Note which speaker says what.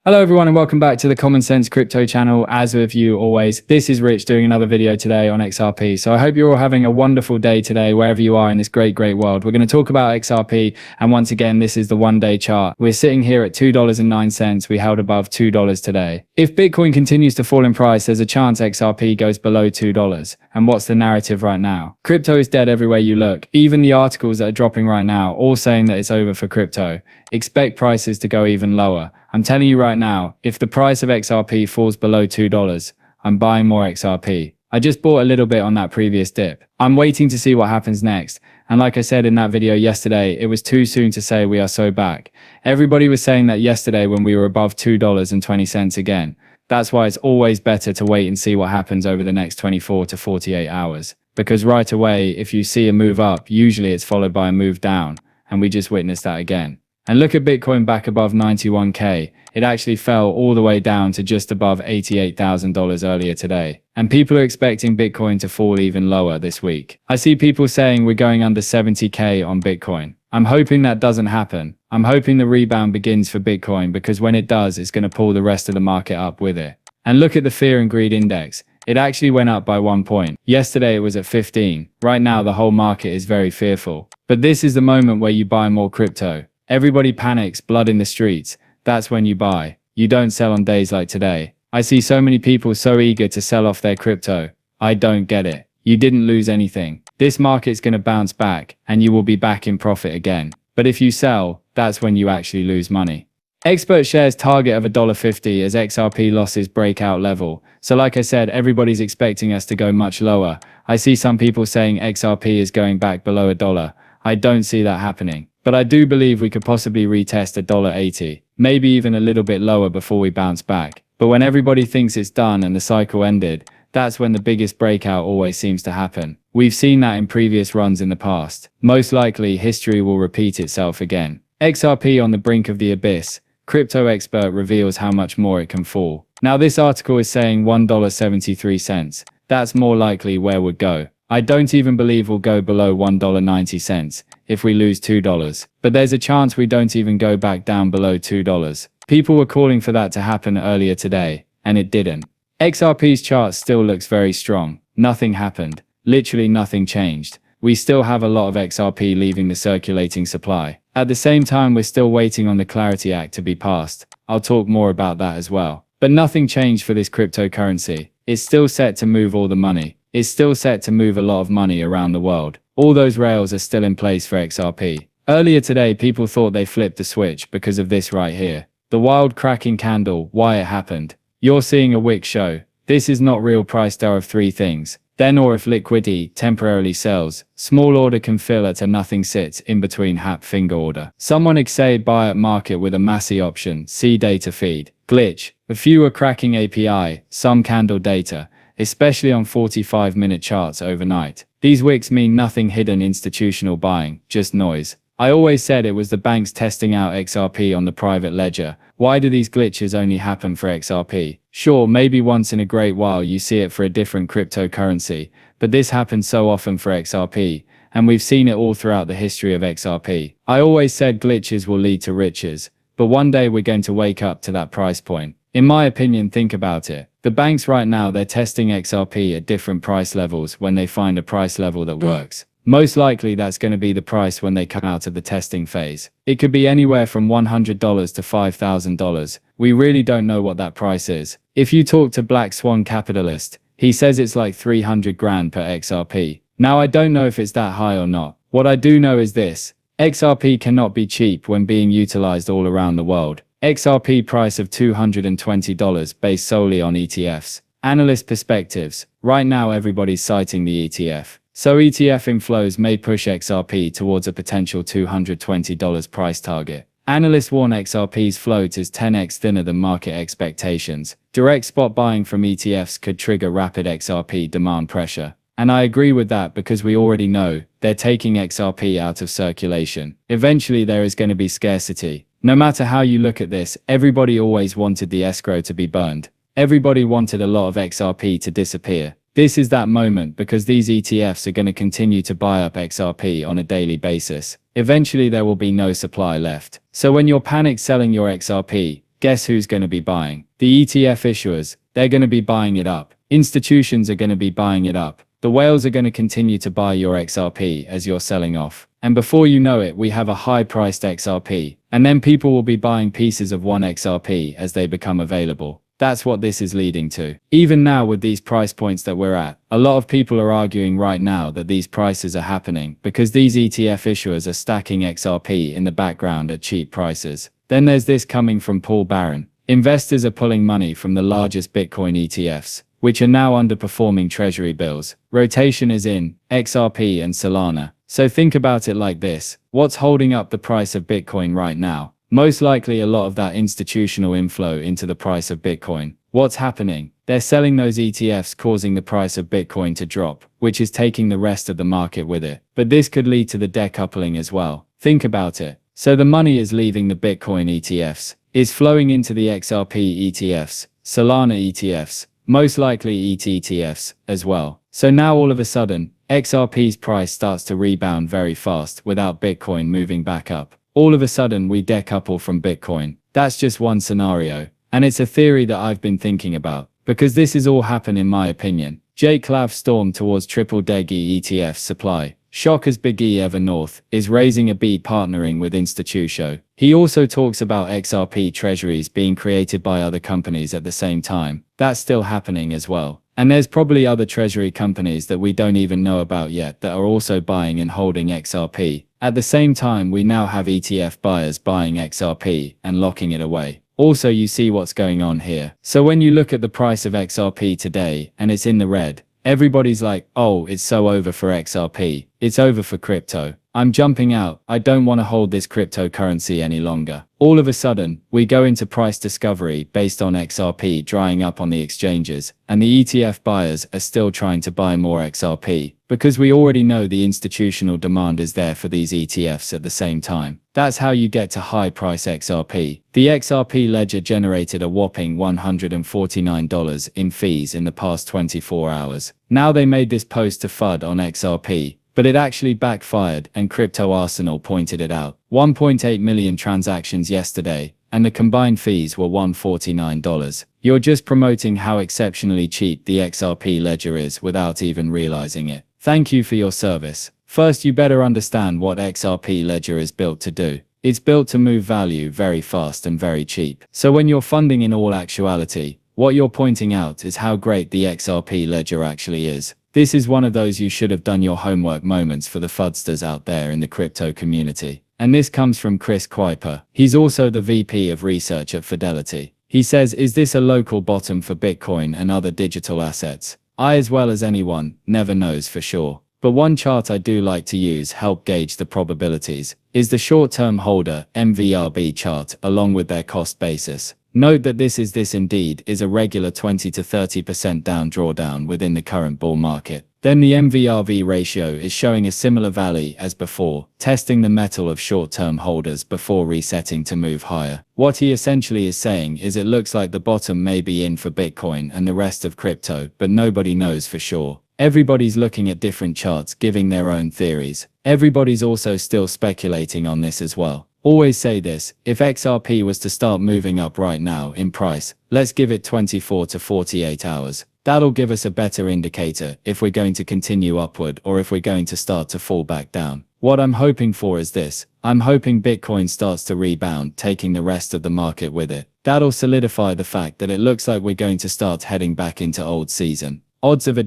Speaker 1: Hello everyone and welcome back to the Common Sense Crypto channel. As with you always, this is Rich doing another video today on XRP. So I hope you're all having a wonderful day today wherever you are in this great world. We're going to talk about XRP, and once again this is the one-day chart. We're sitting here at $2.09. We held above $2 today. If Bitcoin continues to fall in price, there's a chance XRP goes below $2. And what's the narrative right now? Crypto is dead everywhere you look. Even the articles that are dropping right now all saying that it's over for crypto. Expect prices to go even lower. I'm telling you right now, if the price of XRP falls below $2, I'm buying more XRP. I just bought a little bit on that previous dip. I'm waiting to see what happens next. And like I said in that video yesterday, it was too soon to say we are so back. Everybody was saying that yesterday when we were above $2.20 again. That's why it's always better to wait and see what happens over the next 24 to 48 hours. Because right away, if you see a move up, usually it's followed by a move down. And we just witnessed that again. And look at Bitcoin back above 91K. It actually fell all the way down to just above $88,000 earlier today. And people are expecting Bitcoin to fall even lower this week. I see people saying we're going under 70K on Bitcoin. I'm hoping that doesn't happen. I'm hoping the rebound begins for Bitcoin, because when it does, it's going to pull the rest of the market up with it. And look at the fear and greed index. It actually went up by 1 point. Yesterday it was at 15. Right now the whole market is very fearful. But this is the moment where you buy more crypto. Everybody panics, blood in the streets. That's when you buy. You don't sell on days like today. I see so many people so eager to sell off their crypto. I don't get it. You didn't lose anything. This market's going to bounce back, and you will be back in profit again. But if you sell, that's when you actually lose money. Expert shares target of $1.50 as XRP losses breakout level. So like I said, everybody's expecting us to go much lower. I see some people saying XRP is going back below $1. I don't see that happening. But I do believe we could possibly retest $1.80, maybe even a little bit lower before we bounce back. But when everybody thinks it's done and the cycle ended, that's when the biggest breakout always seems to happen. We've seen that in previous runs in the past. Most likely, history will repeat itself again. XRP on the brink of the abyss. Crypto expert reveals how much more it can fall. Now this article is saying $1.73. That's more likely where we'd go. I don't even believe we'll go below $1.90 if we lose $2. But there's a chance we don't even go back down below $2. People were calling for that to happen earlier today, and it didn't. XRP's chart still looks very strong. Nothing happened. Literally nothing changed. We still have a lot of XRP leaving the circulating supply. At the same time, we're still waiting on the Clarity Act to be passed. I'll talk more about that as well. But nothing changed for this cryptocurrency. It's still set to move all the money. It's still set to move a lot of money around the world. All those rails are still in place for XRP. Earlier today, people thought they flipped the switch because of this right here. The wild cracking candle, why it happened. You're seeing a wick show. This is not real price star of 3 things. Then or if liquidity temporarily sells, small order can fill at a nothing sits in between hap finger order. Someone exceed buy at market with a massy option, see data feed, glitch, a few are cracking API, some candle data, especially on 45-minute charts overnight. These wicks mean nothing hidden institutional buying, just noise. I always said it was the banks testing out XRP on the private ledger. Why do these glitches only happen for XRP? Sure, maybe once in a great while you see it for a different cryptocurrency, but this happens so often for XRP, and we've seen it all throughout the history of XRP. I always said glitches will lead to riches, but one day we're going to wake up to that price point. In my opinion, think about it. The banks right now, they're testing XRP at different price levels when they find a price level that works. Most likely that's going to be the price when they come out of the testing phase. It could be anywhere from $100 to $5,000. We really don't know what that price is. If you talk to Black Swan Capitalist, he says it's like 300 grand per XRP. Now I don't know if it's that high or not. What I do know is this. XRP cannot be cheap when being utilized all around the world. XRP price of $220 based solely on ETFs. Analyst perspectives. Right now everybody's citing the ETF. So ETF inflows may push XRP towards a potential $220 price target. Analysts warn XRP's float is 10x thinner than market expectations. Direct spot buying from ETFs could trigger rapid XRP demand pressure. And I agree with that because we already know they're taking XRP out of circulation. Eventually there is going to be scarcity. No matter how you look at this, everybody always wanted the escrow to be burned. Everybody wanted a lot of XRP to disappear. This is that moment because these ETFs are going to continue to buy up XRP on a daily basis. Eventually there will be no supply left. So when you're panic selling your XRP, guess who's going to be buying? The ETF issuers. They're going to be buying it up. Institutions are going to be buying it up. The whales are going to continue to buy your XRP as you're selling off. And before you know it, we have a high-priced XRP. And then people will be buying pieces of one XRP as they become available. That's what this is leading to. Even now with these price points that we're at, a lot of people are arguing right now that these prices are happening because these ETF issuers are stacking XRP in the background at cheap prices. Then there's this coming from Paul Barron. Investors are pulling money from the largest Bitcoin ETFs, which are now underperforming treasury bills. Rotation is in XRP and Solana. So think about it like this. What's holding up the price of Bitcoin right now? Most likely a lot of that institutional inflow into the price of Bitcoin. What's happening? They're selling those ETFs, causing the price of Bitcoin to drop, which is taking the rest of the market with it. But this could lead to the decoupling as well. Think about it. So the money is leaving the Bitcoin ETFs, is flowing into the XRP ETFs, Solana ETFs, most likely ETH ETFs as well. So now all of a sudden, XRP's price starts to rebound very fast without Bitcoin moving back up. All of a sudden we decouple from Bitcoin. That's just one scenario. And it's a theory that I've been thinking about, because this is all happen in my opinion. Jake Clav storm towards triple deggy ETF supply. Shock as Big E ever north, is raising a B partnering with Institutio. He also talks about XRP treasuries being created by other companies at the same time. That's still happening as well. And there's probably other treasury companies that we don't even know about yet that are also buying and holding XRP. At the same time, we now have ETF buyers buying XRP and locking it away. Also, you see what's going on here. So when you look at the price of XRP today and it's in the red, everybody's like, oh, it's so over for XRP. It's over for crypto. I'm jumping out. I don't want to hold this cryptocurrency any longer. All of a sudden, we go into price discovery based on XRP drying up on the exchanges, and the ETF buyers are still trying to buy more XRP, because we already know the institutional demand is there for these ETFs at the same time. That's how you get to high price XRP. The XRP ledger generated a whopping $149 in fees in the past 24 hours. Now they made this post to FUD on XRP, but it actually backfired and Crypto Arsenal pointed it out. 1.8 million transactions yesterday, and the combined fees were $149. You're just promoting how exceptionally cheap the XRP ledger is without even realizing it. Thank you for your service. First, you better understand what XRP ledger is built to do. It's built to move value very fast and very cheap. So when you're funding in all actuality, what you're pointing out is how great the XRP ledger actually is. This is one of those you should have done your homework moments for the fudsters out there in the crypto community. And this comes from Chris Kuiper. He's also the VP of Research at Fidelity. He says, is this a local bottom for Bitcoin and other digital assets? I, as well as anyone, never knows for sure. But one chart I do like to use help gauge the probabilities is the short-term holder MVRB chart along with their cost basis. Note that this indeed is a regular 20 to 30% down drawdown within the current bull market. Then the MVRV ratio is showing a similar valley as before, testing the metal of short-term holders before resetting to move higher. What he essentially is saying is it looks like the bottom may be in for Bitcoin and the rest of crypto, but nobody knows for sure. Everybody's looking at different charts, giving their own theories. Everybody's also still speculating on this as well. Always say this, if XRP was to start moving up right now in price, let's give it 24 to 48 hours. That'll give us a better indicator if we're going to continue upward or if we're going to start to fall back down. What I'm hoping for is this. I'm hoping Bitcoin starts to rebound, taking the rest of the market with it. That'll solidify the fact that it looks like we're going to start heading back into old season. Odds of a